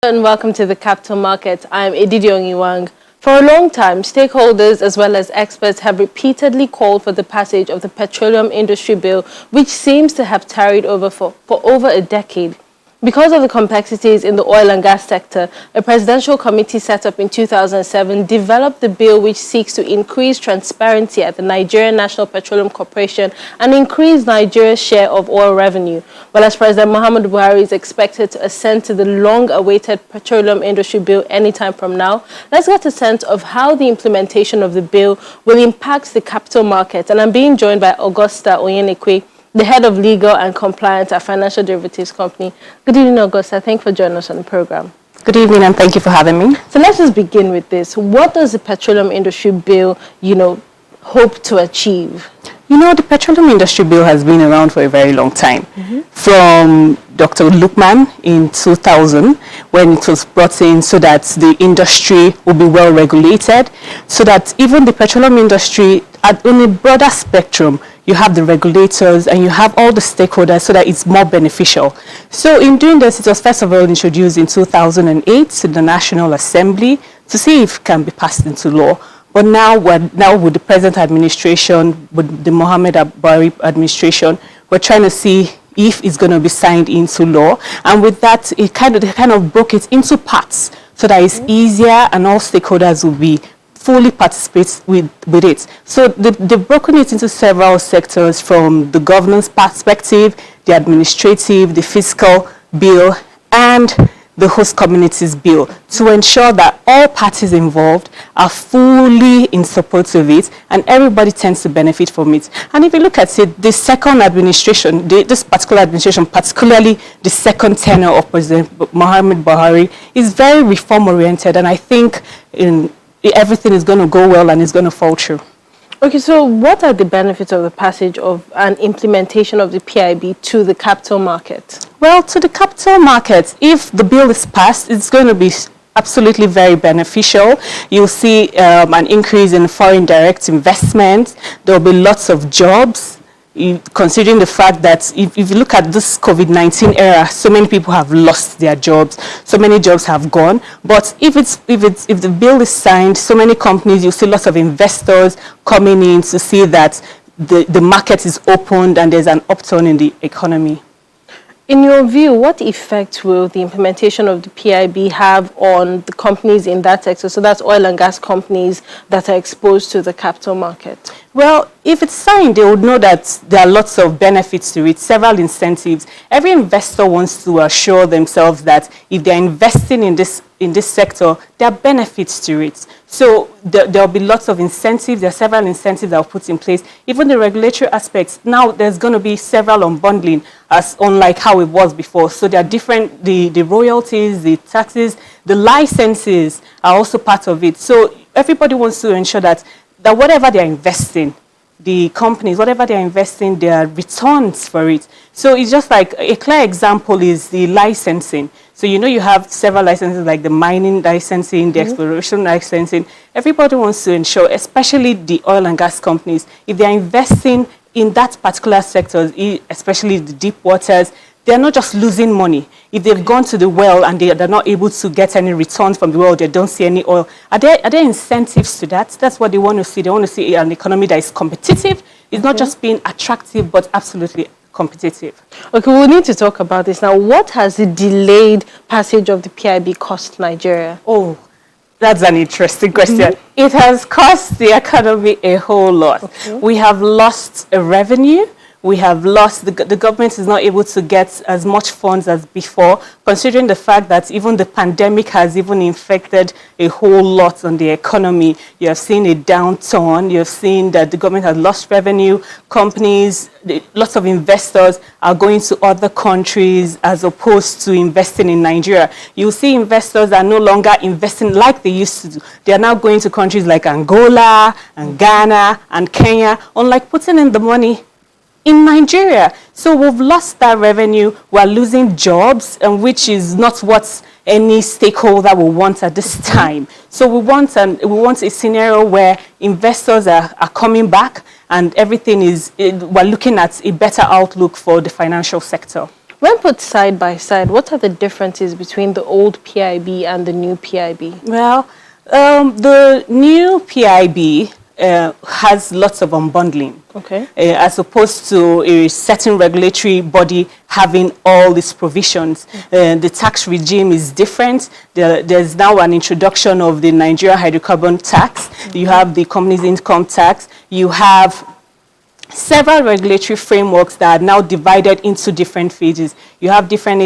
And welcome to the Capital Markets. I'm Edidi Onyiwang. For a long time, stakeholders as well as experts have repeatedly called for the passage of the Petroleum Industry Bill, which seems to have tarried over for over a decade. Because of the complexities in the oil and gas sector, a presidential committee set up in 2007 developed the bill which seeks to increase transparency at the Nigerian National Petroleum Corporation and increase Nigeria's share of oil revenue. Well, as President Muhammadu Buhari is expected to assent to the long-awaited Petroleum Industry Bill anytime from now, let's get a sense of how the implementation of the bill will impact the capital market. And I'm being joined by Augusta Onyenekwe, the head of legal and compliance at Financial Derivatives Company. Good evening, Augusta. Thank you for joining us on the program. Good evening, and thank you for having me. So let's just begin with this. What does the Petroleum Industry Bill, hope to achieve? The Petroleum Industry Bill has been around for a very long time. From Dr. Lukman in 2000, when it was brought in so that the industry will be well regulated, so that even the petroleum industry, on a broader spectrum, you have the regulators and you have all the stakeholders so that it's more beneficial. So in doing this, it was first of all introduced in 2008 to the National Assembly to see if it can be passed into law. But now with the present administration, with the Muhammad Buhari administration, we're trying to see if it's going to be signed into law. And with that, they kind of broke it into parts so that it's easier and all stakeholders will be fully participate with it. So they've broken it into several sectors, from the governance perspective, the administrative, the fiscal bill, and the host communities bill, to ensure that all parties involved are fully in support of it and everybody tends to benefit from it. And if you look at it, the second administration, this particular administration, particularly the second tenure of President Muhammad Buhari, is very reform-oriented, and I think everything is going to go well and it's going to fall through. Okay, so what are the benefits of the passage of an implementation of the PIB to the capital market? Well, to the capital market, if the bill is passed, it's going to be absolutely very beneficial. You'll see an increase in foreign direct investment. There will be lots of jobs. Considering the fact that if you look at this COVID-19 era, so many people have lost their jobs, so many jobs have gone. But if the bill is signed, so many companies, you'll see lots of investors coming in to see that the market is opened and there's an upturn in the economy. In your view, what effect will the implementation of the PIB have on the companies in that sector? So that's oil and gas companies that are exposed to the capital market. Well, if it's signed, they would know that there are lots of benefits to it, several incentives. Every investor wants to assure themselves that if they're investing in this sector, there are benefits to it. So there'll be lots of incentives. There are several incentives that are put in place. Even the regulatory aspects, now there's going to be several unbundling, as unlike how it was before. So there are different, the royalties, the taxes, the licenses are also part of it. So everybody wants to ensure that whatever they're investing, the companies, whatever they're investing, there are returns for it. So it's just like a clear example is the licensing. So you have several licenses like the mining licensing, the exploration licensing. Everybody wants to ensure, especially the oil and gas companies, if they're investing in that particular sector, especially the deep waters, they're not just losing money. If they've gone to the well and they're not able to get any returns from the well, they don't see any oil. Are there incentives to that? That's what they want to see. They want to see an economy that is competitive. It's not just being attractive, but absolutely competitive. Okay, we'll need to talk about this now. What has the delayed passage of the PIB cost Nigeria? Oh, that's an interesting question. It has cost the economy a whole lot. We have lost a revenue. We have lost, the government is not able to get as much funds as before, considering the fact that even the pandemic has even infected a whole lot on the economy. You have seen a downturn. You have seen that the government has lost revenue. Companies, lots of investors are going to other countries as opposed to investing in Nigeria. You see investors are no longer investing like they used to do. They are now going to countries like Angola and Ghana and Kenya, unlike putting in the money in Nigeria. So we've lost that revenue. We're losing jobs, and which is not what any stakeholder will want at this time. So we want a scenario where investors are coming back and everything is, we're looking at a better outlook for the financial sector. When put side by side, what are the differences between the old PIB and the new PIB? Well, the new PIB has lots of unbundling. Okay. As opposed to a certain regulatory body having all these provisions. The tax regime is different. There's now an introduction of the Nigeria hydrocarbon tax. You have the company's income tax. You have several regulatory frameworks that are now divided into different phases. You have different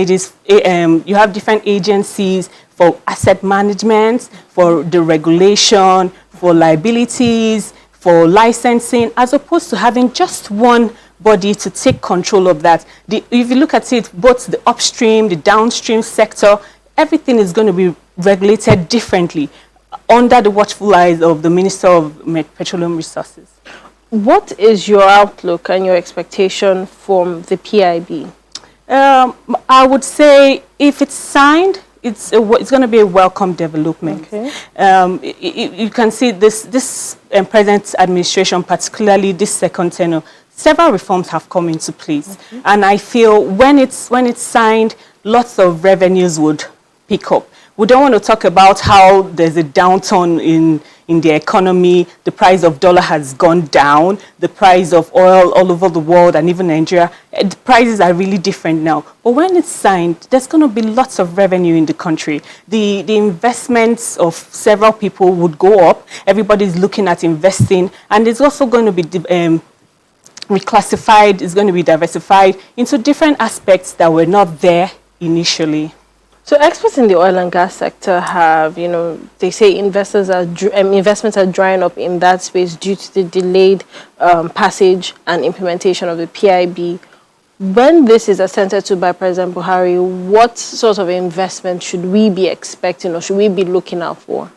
agencies for asset management, for the regulation, for liabilities, for licensing, as opposed to having just one body to take control of that. If you look at it, both the upstream, the downstream sector, everything is going to be regulated differently under the watchful eyes of the Minister of Petroleum Resources. What is your outlook and your expectation from the PIB? I would say if it's signed, it's going to be a welcome development. Okay. You can see this present administration, particularly this second tenure, several reforms have come into place. Okay. And I feel when it's signed, lots of revenues would pick up. We don't want to talk about how there's a downturn in the economy. The price of dollar has gone down. The price of oil all over the world and even Nigeria, the prices are really different now. But when it's signed, there's going to be lots of revenue in the country. The investments of several people would go up. Everybody's looking at investing. And it's also going to be reclassified. It's going to be diversified into different aspects that were not there initially. So experts in the oil and gas sector have, they say investments are drying up in that space due to the delayed passage and implementation of the PIB. When this is assented to by President Buhari, what sort of investment should we be expecting or should we be looking out for?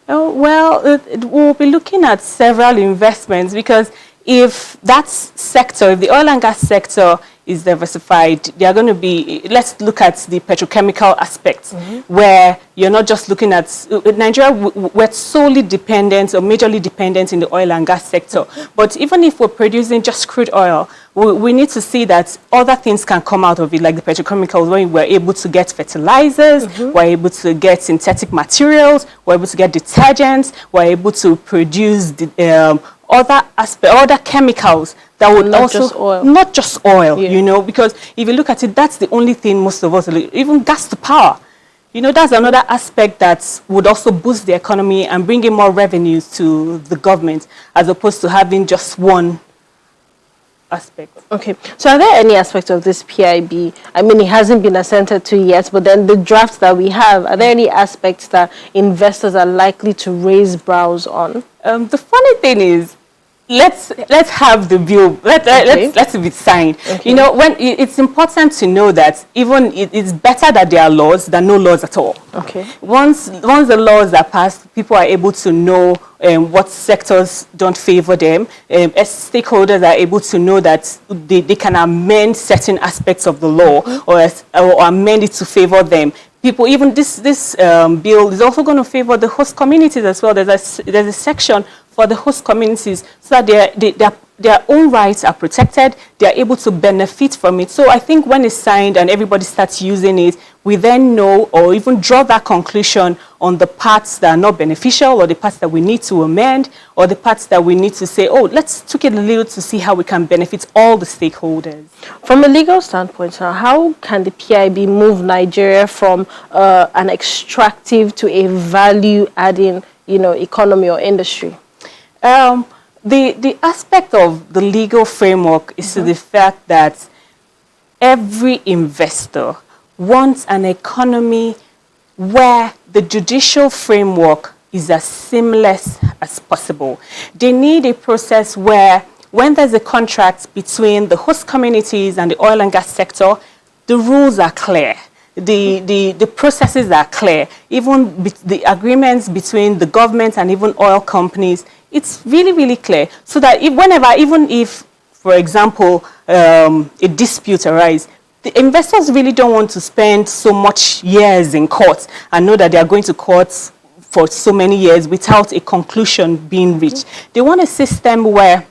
Well, we'll be looking at several investments because if that sector, if the oil and gas sector is diversified, they are going to be, let's look at the petrochemical aspects, where you're not just looking at, Nigeria, we're solely dependent or majorly dependent in the oil and gas sector. But even if we're producing just crude oil, we need to see that other things can come out of it, like the petrochemicals, when we're able to get fertilizers, we're able to get synthetic materials, we're able to get detergents, we're able to produce the, other chemicals that would not just oil. Not just oil, because if you look at it, that's the only thing most of us, even gas to power, that's another aspect that would also boost the economy and bring in more revenues to the government, as opposed to having just one aspect. Okay, so are there any aspects of this PIB, I mean, it hasn't been assented to yet, but then the drafts that we have, are there any aspects that investors are likely to raise brows on? The funny thing is, let's have the bill. Let's be signed. Okay. When it's important to know that even it's better that there are laws than no laws at all. Okay. Once the laws are passed, people are able to know what sectors don't favor them. As stakeholders are able to know that they can amend certain aspects of the law or amend it to favor them. People, even this bill is also going to favor the host communities as well. There's a section for the host communities so that their own rights are protected. They are able to benefit from it. So I think when it's signed and everybody starts using it, we then know or even draw that conclusion on the parts that are not beneficial or the parts that we need to amend or the parts that we need to say, let's tweak it a little to see how we can benefit all the stakeholders. From a legal standpoint, how can the PIB move Nigeria from an extractive to a value-adding, economy or industry? The aspect of the legal framework is to the fact that every investor wants an economy where the judicial framework is as seamless as possible. They need a process where when there's a contract between the host communities and the oil and gas sector, the rules are clear. The processes are clear. Even the agreements between the government and even oil companies, it's really, really clear. So that even if, for example, a dispute arises, the investors really don't want to spend so much years in court and know that they are going to court for so many years without a conclusion being reached. They want a system where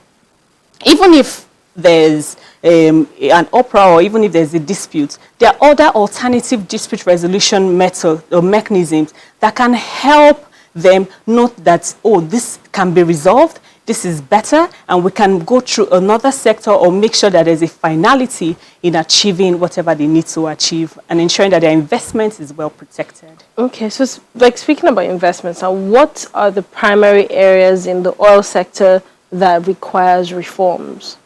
even if there's an uproar or even if there's a dispute, there are other alternative dispute resolution methods or mechanisms that can help them note that, oh, this can be resolved, this is better, and we can go through another sector or make sure that there's a finality in achieving whatever they need to achieve and ensuring that their investment is well protected. Okay, so like speaking about investments, now what are the primary areas in the oil sector that requires reforms?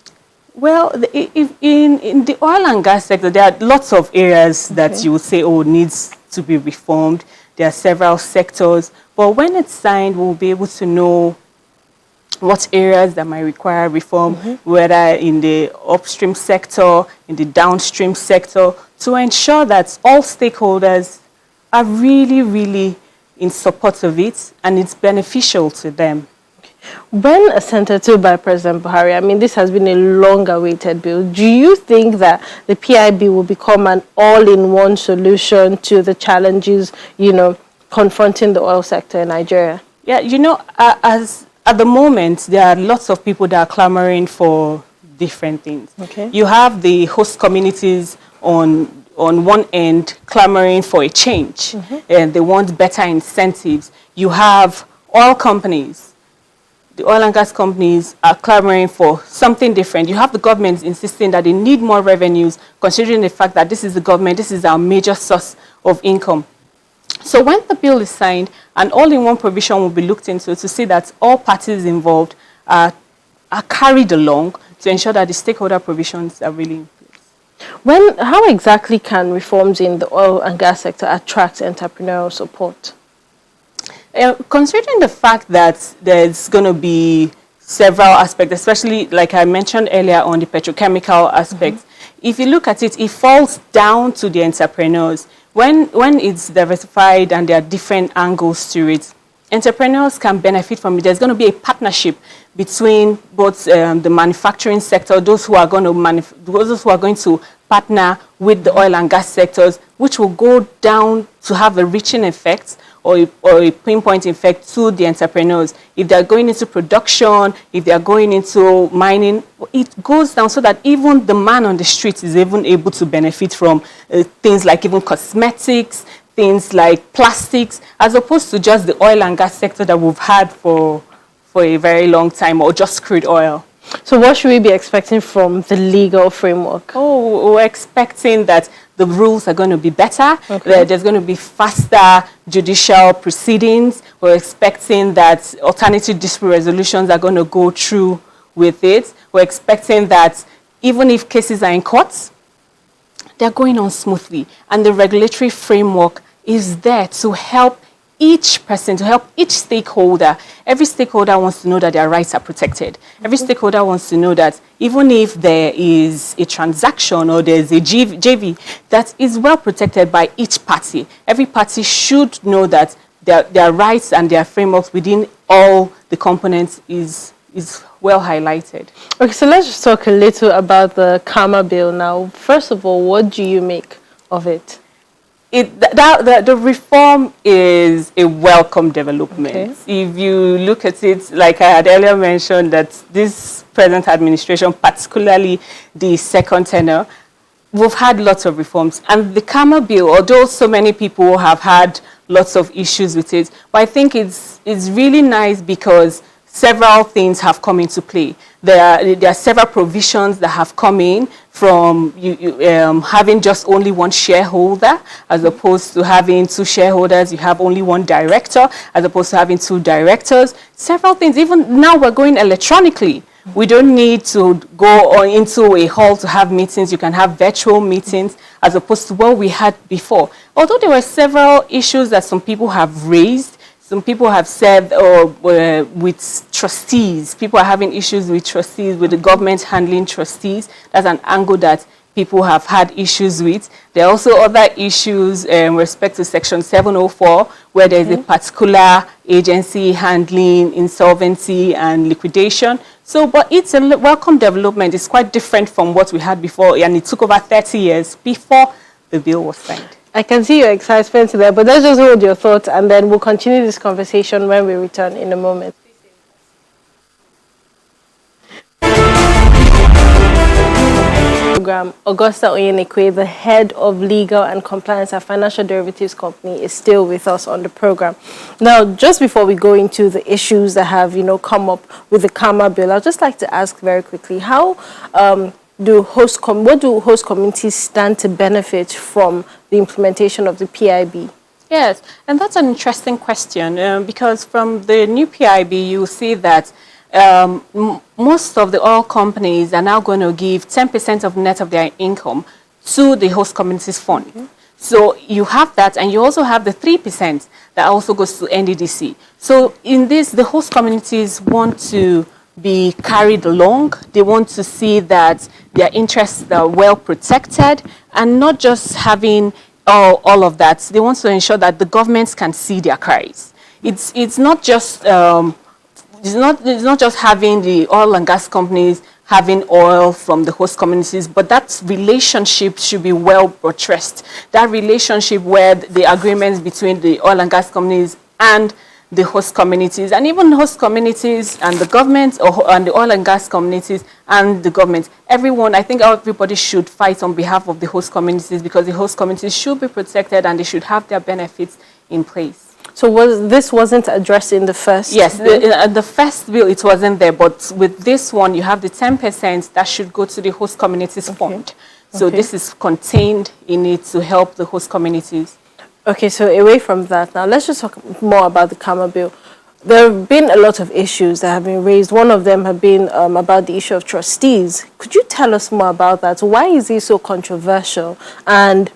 Well, in the oil and gas sector, there are lots of areas that you would say, oh, needs to be reformed. There are several sectors, but when it's signed, we'll be able to know what areas that might require reform, whether in the upstream sector, in the downstream sector, to ensure that all stakeholders are really, really in support of it and it's beneficial to them. When assented to by President Buhari, I mean, this has been a long-awaited bill. Do you think that the PIB will become an all-in-one solution to the challenges, confronting the oil sector in Nigeria? Yeah, at the moment, there are lots of people that are clamoring for different things. Okay. You have the host communities on one end clamoring for a change, and they want better incentives. You have oil companies. The oil and gas companies are clamoring for something different. You have the government insisting that they need more revenues, considering the fact that this is the government, this is our major source of income. So when the bill is signed, an all-in-one provision will be looked into to see that all parties involved are carried along to ensure that the stakeholder provisions are really in place. How exactly can reforms in the oil and gas sector attract entrepreneurial support? Considering the fact that there's going to be several aspects, especially like I mentioned earlier on the petrochemical aspect, if you look at it, it falls down to the entrepreneurs. When it's diversified and there are different angles to it, entrepreneurs can benefit from it. There's going to be a partnership between both the manufacturing sector, those who are going to partner with the oil and gas sectors, which will go down to have a reaching effect or a pinpoint effect to the entrepreneurs. If they're going into production, if they're going into mining, it goes down so that even the man on the street is even able to benefit from things like even cosmetics, things like plastics, as opposed to just the oil and gas sector that we've had for a very long time, or just crude oil. So what should we be expecting from the legal framework? Oh, we're expecting that the rules are going to be better. Okay. There's going to be faster judicial proceedings. We're expecting that alternative dispute resolutions are going to go through with it. We're expecting that even if cases are in courts, they're going on smoothly. And the regulatory framework is there to help each person, to help each stakeholder. Every stakeholder wants to know that their rights are protected. Every stakeholder wants to know that even if there is a transaction or there's a JV, that is well protected by each party. Every party should know that their rights and their frameworks within all the components is well highlighted. Okay, so let's just talk a little about the Karma Bill now. First of all, what do you make of it? The reform is a welcome development. Okay. If you look at it, like I had earlier mentioned, that this present administration, particularly the second tenure, we've had lots of reforms. And the Karma Bill, although so many people have had lots of issues with it, but I think it's really nice because several things have come into play. There are several provisions that have come in from having just only one shareholder, as opposed to having two shareholders. You have only one director, as opposed to having two directors. Several things. Even now we're going electronically. We don't need to go into a hall to have meetings. You can have virtual meetings, as opposed to what we had before. Although there were several issues that some people have raised, some people have said with trustees, people are having issues with trustees, with the government handling trustees. That's an angle that people have had issues with. There are also other issues in respect to Section 704, where there is a particular agency handling insolvency and liquidation. So, but it's a welcome development. It's quite different from what we had before, and it took over 30 years before the bill was signed. I can see your excitement there, but let's just hold your thoughts and then we'll continue this conversation when we return in a moment. program, Augusta Onyenekwe, the head of legal and compliance at Financial Derivatives Company, is still with us on the program. Now, just before we go into the issues that have, come up with the KAMA bill, I'd just like to ask very quickly, what do host communities stand to benefit from the implementation of the PIB? Yes, and that's an interesting question because from the new PIB, you see that most of the oil companies are now going to give 10% of net of their income to the host communities fund. Mm-hmm. So you have that, and you also have the 3% that also goes to NDDC. So in this, the host communities want to be carried along. They want to see that their interests are well protected and not just having all of that. They want to ensure that the governments can see their cries. It's not just it's not just having the oil and gas companies having oil from the host communities, but that relationship should be well buttressed. That relationship where the agreements between the oil and gas companies and the host communities, and even host communities and the government, and the oil and gas communities and the government, everyone, I think everybody should fight on behalf of the host communities because the host communities should be protected and they should have their benefits in place. So this wasn't addressed in the first? Yes, the first bill, it wasn't there, but with this one, you have the 10% that should go to the host communities fund. So this is contained in it to help the host communities. Okay, so away from that, now let's just talk more about the KAMA bill. There have been a lot of issues that have been raised. One of them have been about the issue of trustees. Could you tell us more about that? Why is it so controversial? And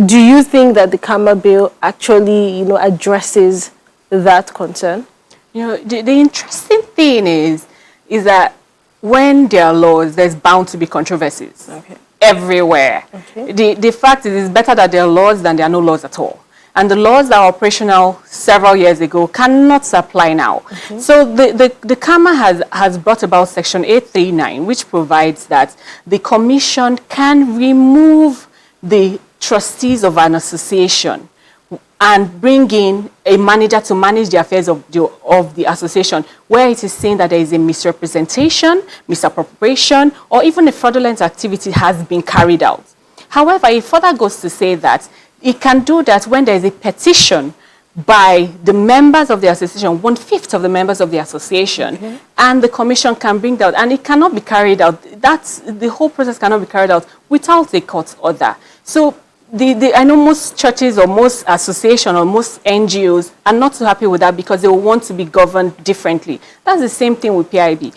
do you think that the KAMA bill actually, addresses that concern? The interesting thing is that when there are laws, there's bound to be controversies. Okay. Everywhere. Okay. The fact is, it's better that there are laws than there are no laws at all. And the laws that are operational several years ago cannot apply now. Okay. So the KAMA has brought about Section 839, which provides that the Commission can remove the trustees of an association and bring in a manager to manage the affairs of the association, where it is saying that there is a misrepresentation, misappropriation, or even a fraudulent activity has been carried out. However, it further goes to say that it can do that when there is a petition by the members of the association, 1/5 of the members of the association, and the Commission can bring that, and it cannot be carried out. The whole process cannot be carried out without a court order. So I know most churches or most associations or most NGOs are not so happy with that because they will want to be governed differently. That's the same thing with PIB.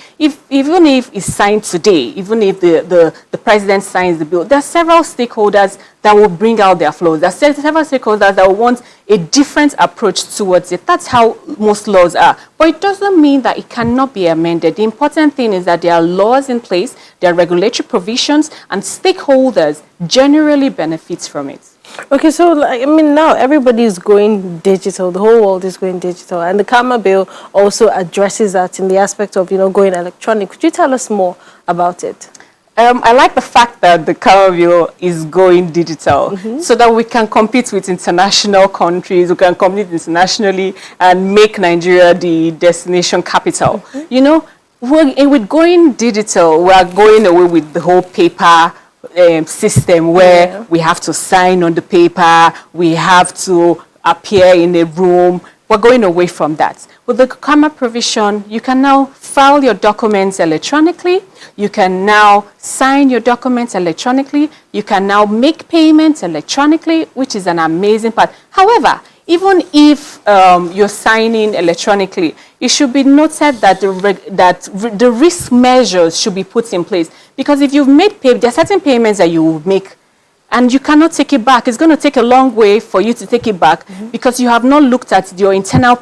Even if it's signed today, even if the president signs the bill, there are several stakeholders that will bring out their flaws. There are several stakeholders that will want a different approach towards it. That's how most laws are. But it doesn't mean that it cannot be amended. The important thing is that there are laws in place, there are regulatory provisions, and stakeholders generally benefit from it. Okay, so now everybody is going digital. The whole world is going digital. And the KAMA bill also addresses that in the aspect of, going electronic. Could you tell us more about it? I like the fact that the KAMA bill is going digital so that we can compete with international countries, we can compete internationally and make Nigeria the destination capital. With going digital, we are going away with the whole paper system where we have to sign on the paper, we have to appear in a room. We're going away from that. With the KAMA provision, you can now file your documents electronically. You can now sign your documents electronically. You can now make payments electronically, which is an amazing part. However, even if you're signing electronically, it should be noted that the risk measures should be put in place. Because if you've made there are certain payments that you will make and you cannot take it back. It's going to take a long way for you to take it back because you have not looked at your internal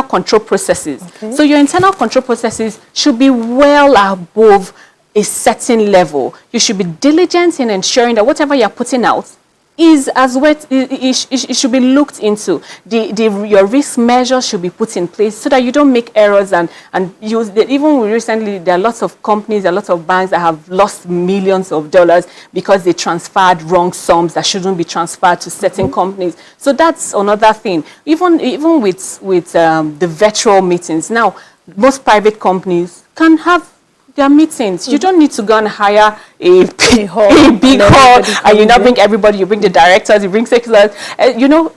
control processes. Okay. So your internal control processes should be well above a certain level. You should be diligent in ensuring that whatever you're putting out is as well, it should be looked into. Your risk measures should be put in place so that you don't make errors and use that. Even recently, there are lots of companies, a lot of banks that have lost millions of dollars because they transferred wrong sums that shouldn't be transferred to certain companies. So that's another thing. Even with the virtual meetings now, most private companies can have their meetings. You don't need to go and hire a big hall and you now bring everybody, you bring the directors, you bring secretaries,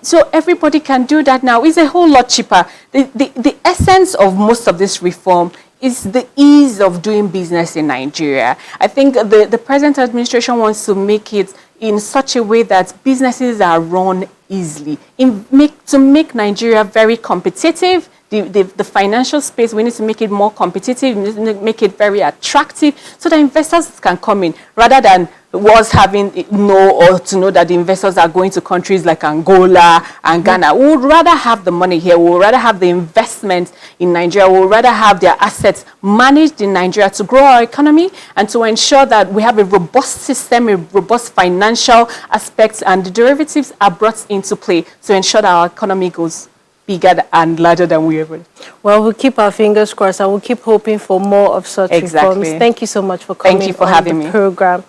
so everybody can do that now. It's a whole lot cheaper. The essence of most of this reform is the ease of doing business in Nigeria. I think the present administration wants to make it in such a way that businesses are run easily, to make Nigeria very competitive. The financial space, we need to make it more competitive, we need to make it very attractive so that investors can come in, rather than was having to know that the investors are going to countries like Angola and Ghana. We would rather have the money here. We would rather have the investment in Nigeria. We would rather have their assets managed in Nigeria to grow our economy and to ensure that we have a robust system, a robust financial aspects, and the derivatives are brought into play to ensure that our economy goes bigger and larger than we ever. Well, we'll keep our fingers crossed and we'll keep hoping for more of such reforms. Thank you so much for coming on the program.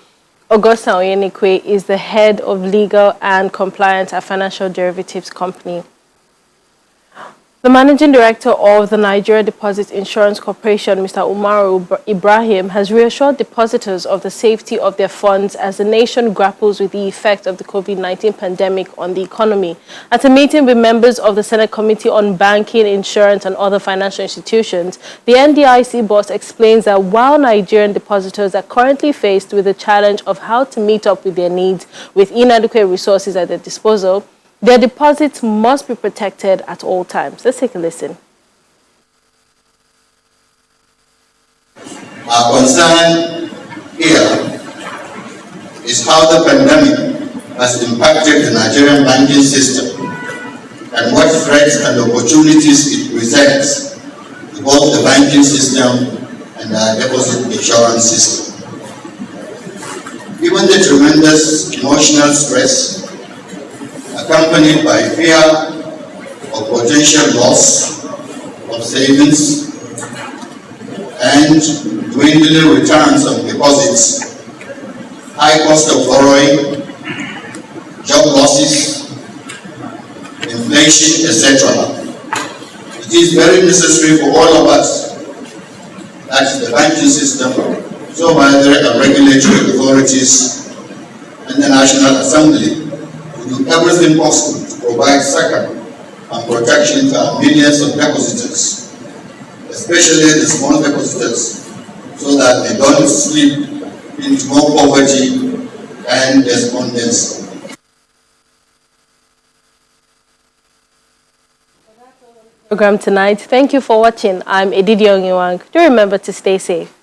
Augusta Oyenikwe is the head of legal and compliance at Financial Derivatives Company. The managing director of the Nigeria Deposit Insurance Corporation, Mr. Umaru Ibrahim, has reassured depositors of the safety of their funds as the nation grapples with the effect of the COVID-19 pandemic on the economy. At a meeting with members of the Senate Committee on Banking, Insurance and Other Financial Institutions, the NDIC boss explains that while Nigerian depositors are currently faced with the challenge of how to meet up with their needs with inadequate resources at their disposal, their deposits must be protected at all times. Let's take a listen. Our concern here is how the pandemic has impacted the Nigerian banking system and what threats and opportunities it presents to both the banking system and our deposit insurance system. Given the tremendous emotional stress accompanied by fear of potential loss of savings and dwindling returns on deposits, high cost of borrowing, job losses, inflation, etc. It is very necessary for all of us, that's the banking system, so by the regulatory authorities and the National Assembly, to do everything possible to provide succor and protection to our millions of depositors, especially the small depositors, so that they don't slip into more poverty and despondency. Program tonight. Thank you for watching. I'm Edidi Ongiwang. Do remember to stay safe.